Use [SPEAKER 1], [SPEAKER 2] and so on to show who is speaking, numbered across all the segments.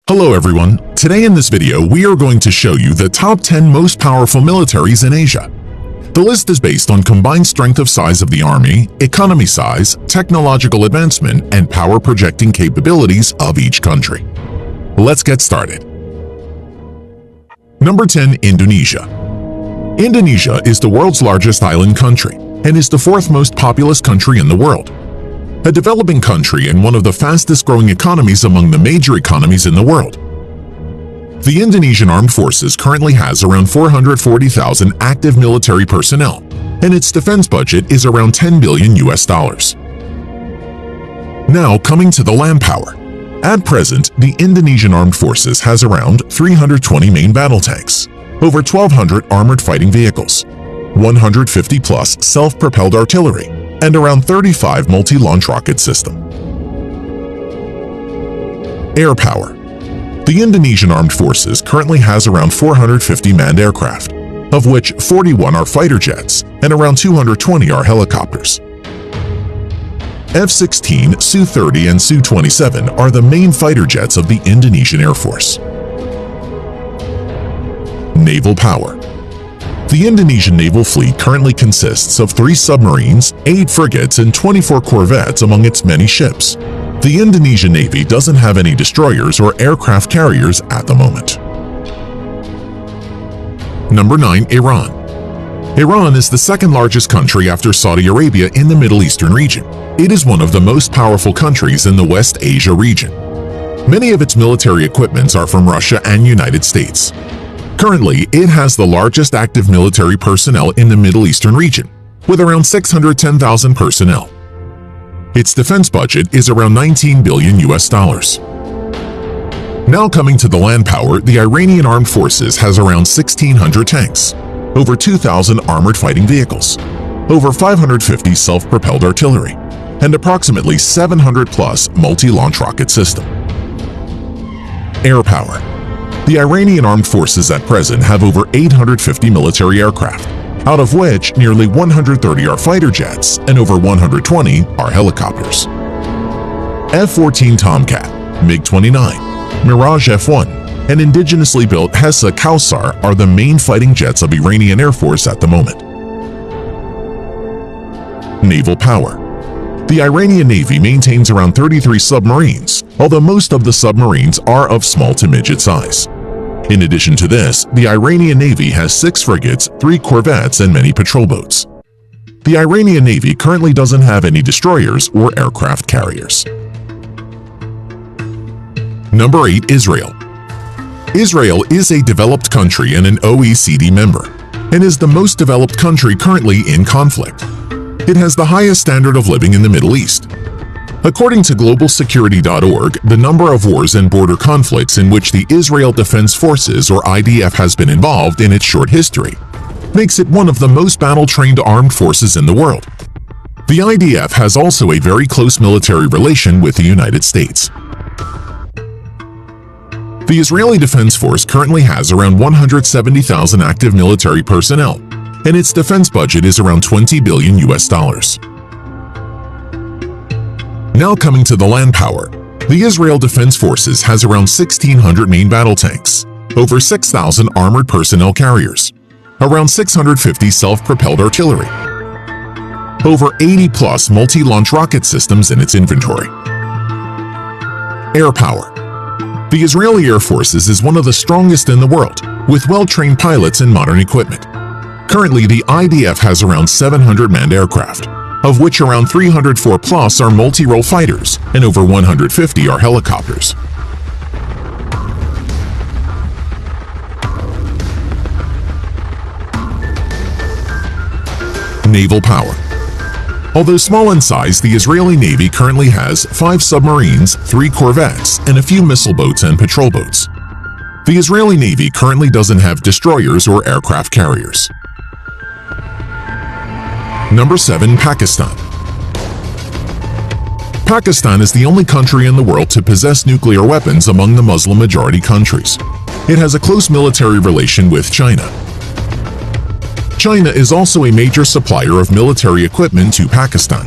[SPEAKER 1] Hello everyone, today in this video we are going to show you the top 10 most powerful militaries in Asia. The list is based on combined strength of size of the army, economy size, technological advancement, and power projecting capabilities of each country. Let's get started. Number 10. Indonesia. Indonesia is the world's largest island country and is the fourth most populous country in the world. A developing country and one of the fastest growing economies among the major economies in the world. The Indonesian Armed Forces currently has around 440,000 active military personnel, and its defense budget is around $10 billion. Now coming to the land power. At present, the Indonesian Armed Forces has around 320 main battle tanks, over 1,200 armored fighting vehicles, 150 plus self-propelled artillery, and around 35 multi-launch rocket system. Air power. The Indonesian Armed Forces currently has around 450 manned aircraft, of which 41 are fighter jets and around 220 are helicopters. F-16, Su-30 and Su-27 are the main fighter jets of the Indonesian Air Force. Naval power. The Indonesian naval fleet currently consists of 3 submarines, 8 frigates, and 24 corvettes among its many ships. The Indonesian Navy doesn't have any destroyers or aircraft carriers at the moment. Number 9. Iran. Iran is the second largest country after Saudi Arabia in the Middle Eastern region. It is one of the most powerful countries in the West Asia region. Many of its military equipments are from Russia and United States. Currently, it has the largest active military personnel in the Middle Eastern region, with around 610,000 personnel. Its defense budget is around $19 billion. Now coming to the land power, the Iranian Armed Forces has around 1,600 tanks, over 2,000 armored fighting vehicles, over 550 self-propelled artillery, and approximately 700 plus multi-launch rocket system. Air power. The Iranian Armed Forces at present have over 850 military aircraft, out of which nearly 130 are fighter jets and over 120 are helicopters. F-14 Tomcat, MiG-29, Mirage F-1, and indigenously built Hessa Kausar are the main fighting jets of Iranian Air Force at the moment. Naval power. The Iranian Navy maintains around 33 submarines, although most of the submarines are of small to midget size. In addition to this, the Iranian Navy has 6 frigates, 3 corvettes, and many patrol boats. The Iranian Navy currently doesn't have any destroyers or aircraft carriers. Number 8. Israel. Israel is a developed country and an OECD member, and is the most developed country currently in conflict. It has the highest standard of living in the Middle East. According to globalsecurity.org, the number of wars and border conflicts in which the Israel Defense Forces or IDF has been involved in its short history makes it one of the most battle-trained armed forces in the world. The IDF has also a very close military relation with the United States. The Israeli Defense Force currently has around 170,000 active military personnel, and its defense budget is around $20 billion. Now coming to the land power, the Israel Defense Forces has around 1,600 main battle tanks, over 6,000 armored personnel carriers, around 650 self-propelled artillery, over 80 plus multi-launch rocket systems in its inventory. Air power. The Israeli Air Forces is one of the strongest in the world, with well-trained pilots and modern equipment. Currently, the IDF has around 700 manned aircraft, of which around 304 plus are multi-role fighters and over 150 are helicopters. Naval power. Although small in size, the Israeli Navy currently has 5 submarines, 3 corvettes, and a few missile boats and patrol boats. The Israeli Navy currently doesn't have destroyers or aircraft carriers. Number 7. Pakistan. Pakistan is the only country in the world to possess nuclear weapons among the Muslim-majority countries. It has a close military relation with China. China is also a major supplier of military equipment to Pakistan.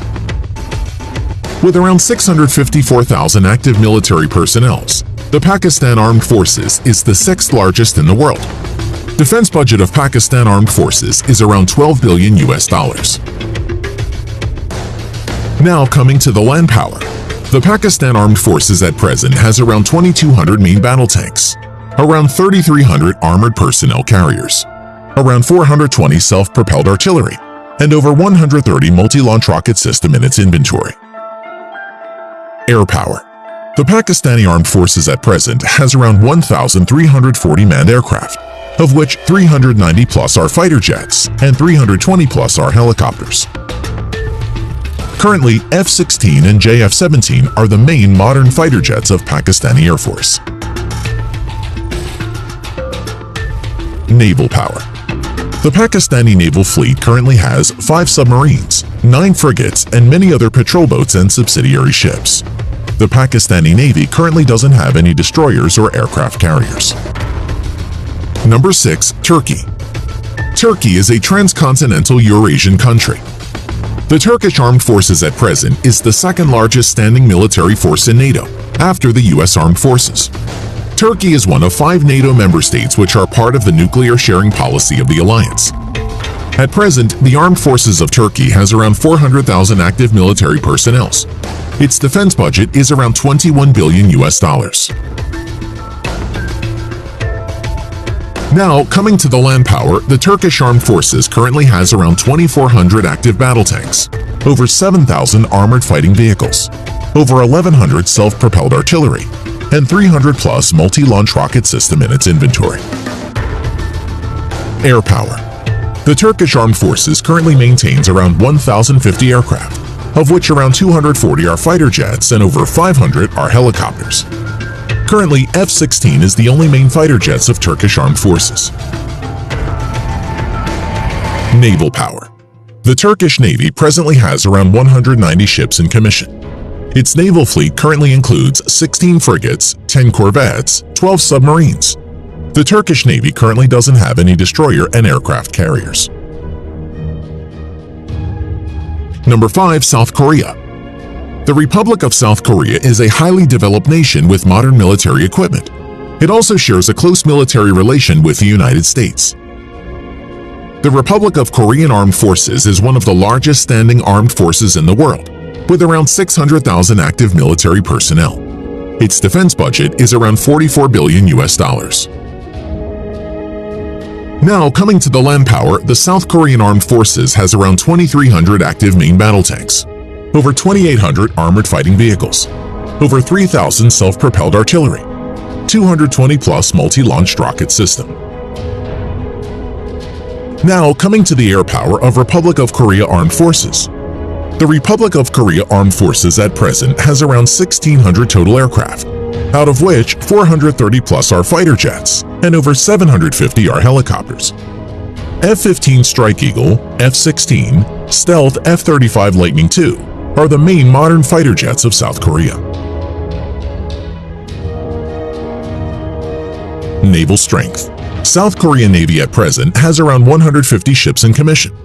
[SPEAKER 1] With around 654,000 active military personnel, The Pakistan Armed Forces is the sixth largest in the world. Defense budget of Pakistan Armed Forces is around $12 billion. Now coming to the land power. The Pakistan Armed Forces at present has around 2,200 main battle tanks, around 3,300 armored personnel carriers, around 420 self-propelled artillery, and over 130 multi-launch rocket system in its inventory. Air power. The Pakistani Armed Forces at present has around 1,340 manned aircraft, of which 390 plus are fighter jets and 320 plus are helicopters. Currently, F-16 and JF-17 are the main modern fighter jets of Pakistani Air Force. Naval power. The Pakistani naval fleet currently has 5 submarines, 9 frigates, and many other patrol boats and subsidiary ships. The Pakistani Navy currently doesn't have any destroyers or aircraft carriers. Number 6. Turkey. Turkey is a transcontinental Eurasian country. The Turkish Armed Forces at present is the second largest standing military force in NATO, after the US Armed Forces. Turkey is one of 5 NATO member states which are part of the nuclear sharing policy of the alliance. At present, the Armed Forces of Turkey has around 400,000 active military personnel. Its defense budget is around $21 billion. Now, coming to the land power, the Turkish Armed Forces currently has around 2,400 active battle tanks, over 7,000 armored fighting vehicles, over 1,100 self-propelled artillery, and 300 plus multi-launch rocket system in its inventory. Air power. The Turkish Armed Forces currently maintains around 1,050 aircraft, of which around 240 are fighter jets and over 500 are helicopters. Currently, F-16 is the only main fighter jets of Turkish Armed Forces. Naval power. The Turkish Navy presently has around 190 ships in commission. Its naval fleet currently includes 16 frigates, 10 corvettes, 12 submarines. The Turkish Navy currently doesn't have any destroyer and aircraft carriers. Number 5. South Korea. The Republic of South Korea is a highly developed nation with modern military equipment. It also shares a close military relation with the United States. The Republic of Korean Armed Forces is one of the largest standing armed forces in the world, with around 600,000 active military personnel. Its defense budget is around $44 billion. Now, coming to the land power, the South Korean Armed Forces has around 2,300 active main battle tanks, over 2,800 armored fighting vehicles, over 3,000 self-propelled artillery, 220 plus multi-launched rocket system. Now, coming to the air power of Republic of Korea Armed Forces. The Republic of Korea Armed Forces at present has around 1,600 total aircraft, out of which 430 plus are fighter jets and over 750 are helicopters. F-15 Strike Eagle, F-16, Stealth F-35 Lightning II are the main modern fighter jets of South Korea. Naval strength. South Korean Navy at present has around 150 ships in commission.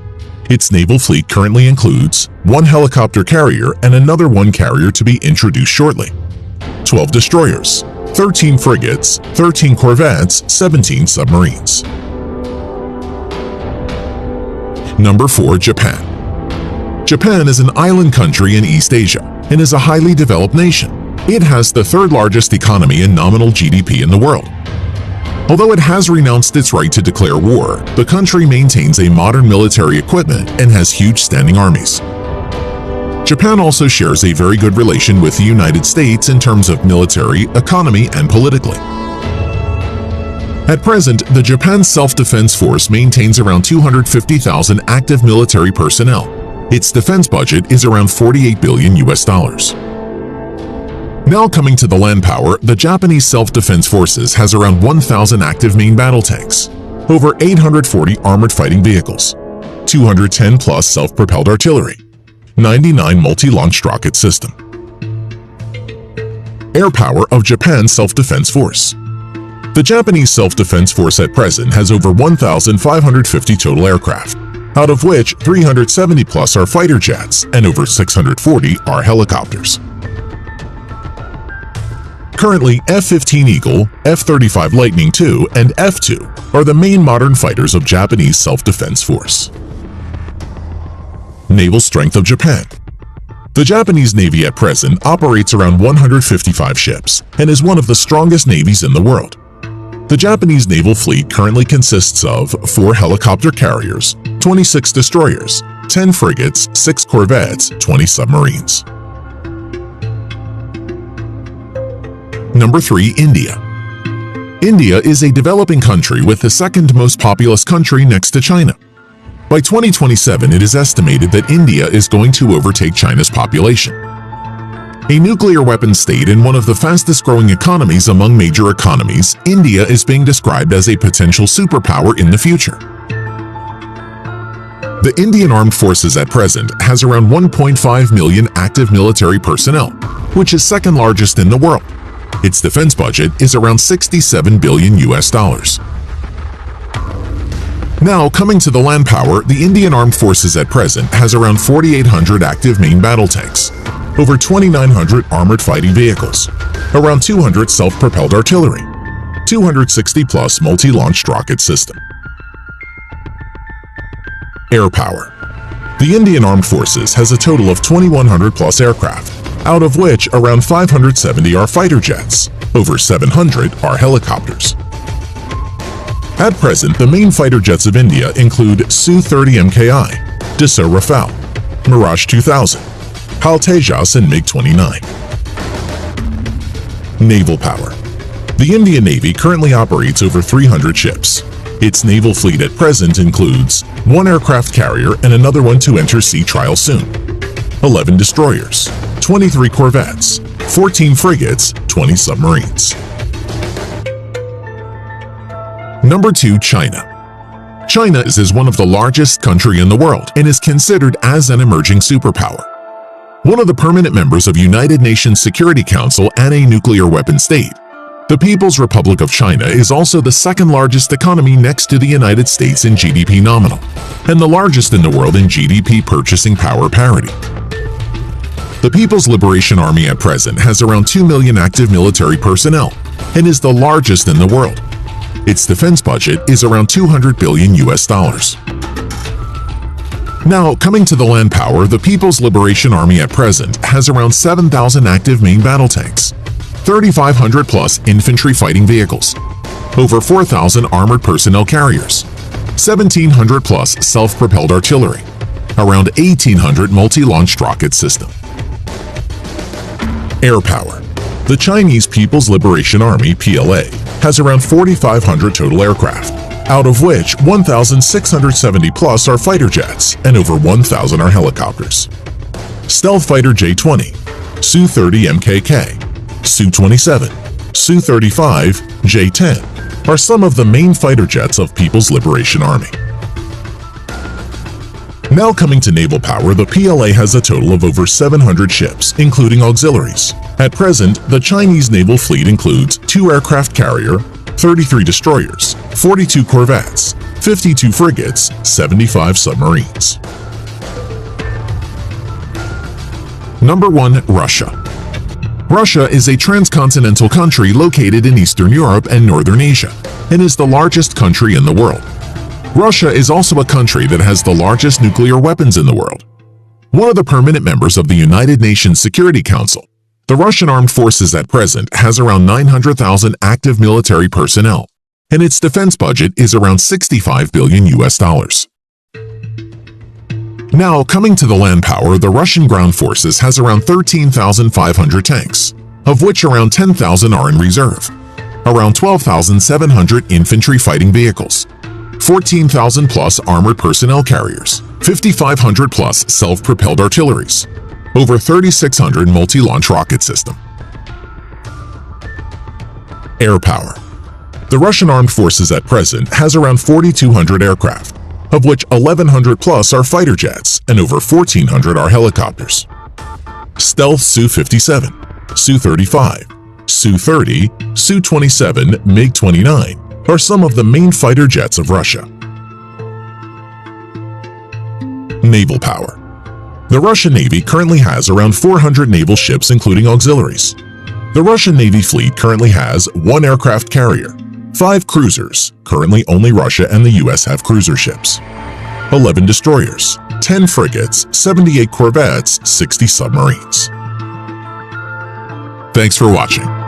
[SPEAKER 1] Its naval fleet currently includes 1 helicopter carrier and another 1 carrier to be introduced shortly, 12 destroyers, 13 frigates, 13 corvettes, 17 submarines. Number 4. Japan. Japan is an island country in East Asia and is a highly developed nation. It has the 3rd largest economy and nominal GDP in the world. Although it has renounced its right to declare war, the country maintains a modern military equipment and has huge standing armies. Japan also shares a very good relation with the United States in terms of military, economy, and politically. At present, the Japan Self-Defense Force maintains around 250,000 active military personnel. Its defense budget is around $48 billion. Now coming to the land power, the Japanese Self-Defense Forces has around 1,000 active main battle tanks, over 840 armored fighting vehicles, 210 plus self-propelled artillery, 99 multi-launched rocket system. Air power of Japan Self-Defense Force. The Japanese Self-Defense Force at present has over 1,550 total aircraft, out of which 370 plus are fighter jets and over 640 are helicopters. Currently, F-15 Eagle, F-35 Lightning II, and F-2 are the main modern fighters of Japanese self-defense force. Naval strength of Japan. The Japanese Navy at present operates around 155 ships and is one of the strongest navies in the world. The Japanese naval fleet currently consists of 4 helicopter carriers, 26 destroyers, 10 frigates, 6 corvettes, 20 submarines. Number 3. India. India is a developing country with the second most populous country next to China. By 2027, it is estimated that India is going to overtake China's population. A nuclear weapons state and one of the fastest-growing economies among major economies, India is being described as a potential superpower in the future. The Indian Armed Forces at present has around 1.5 million active military personnel, which is second largest in the world. Its defense budget is around $67 billion. Now, coming to the land power, the Indian Armed Forces at present has around 4,800 active main battle tanks, over 2,900 armored fighting vehicles, around 200 self-propelled artillery, 260-plus multi-launched rocket system. Air power. The Indian Armed Forces has a total of 2,100-plus aircraft, out of which around 570 are fighter jets, over 700 are helicopters. At present, the main fighter jets of India include Su-30 Mki, Dassault Rafale, Mirage 2000, HAL Tejas and MiG-29. Naval power. The Indian Navy currently operates over 300 ships. Its naval fleet at present includes 1 aircraft carrier and another one to enter sea trial soon, 11 destroyers, 23 corvettes, 14 frigates, 20 submarines. Number 2. China. China is one of the largest country in the world and is considered as an emerging superpower. One of the permanent members of United Nations Security Council and a nuclear weapon state, the People's Republic of China is also the second largest economy next to the United States in GDP nominal, and the largest in the world in GDP purchasing power parity. The People's Liberation Army at present has around 2 million active military personnel and is the largest in the world. Its defense budget is around $200 billion. Now, coming to the land power, the People's Liberation Army at present has around 7,000 active main battle tanks, 3,500-plus infantry fighting vehicles, over 4,000 armored personnel carriers, 1,700-plus self-propelled artillery, around 1,800 multi-launched rocket system. Air power. The Chinese People's Liberation Army, PLA, has around 4,500 total aircraft, out of which 1,670-plus are fighter jets and over 1,000 are helicopters. Stealth fighter J-20, Su-30 MKK, Su-27, Su-35, J-10 are some of the main fighter jets of People's Liberation Army. Now coming to naval power, the PLA has a total of over 700 ships, including auxiliaries. At present, the Chinese naval fleet includes 2 aircraft carrier, 33 destroyers, 42 corvettes, 52 frigates, 75 submarines. Number 1. Russia. Russia is a transcontinental country located in Eastern Europe and Northern Asia, and is the largest country in the world. Russia is also a country that has the largest nuclear weapons in the world. One of the permanent members of the United Nations Security Council, the Russian Armed Forces at present has around 900,000 active military personnel, and its defense budget is around $65 billion. Now, coming to the land power, the Russian ground forces has around 13,500 tanks, of which around 10,000 are in reserve, around 12,700 infantry fighting vehicles, 14,000-plus armored personnel carriers, 5,500-plus self-propelled artilleries, over 3,600 multi-launch rocket system. Air power. The Russian Armed Forces at present has around 4,200 aircraft, of which 1,100-plus are fighter jets and over 1,400 are helicopters. Stealth Su-57, Su-35, Su-30, Su-27, MiG-29 are some of the main fighter jets of Russia. Naval power. The Russian Navy currently has around 400 naval ships including auxiliaries. The Russian Navy fleet currently has 1 aircraft carrier, 5 cruisers, currently only Russia and the US have cruiser ships, 11 destroyers, 10 frigates, 78 corvettes, 60 submarines. Thanks for watching.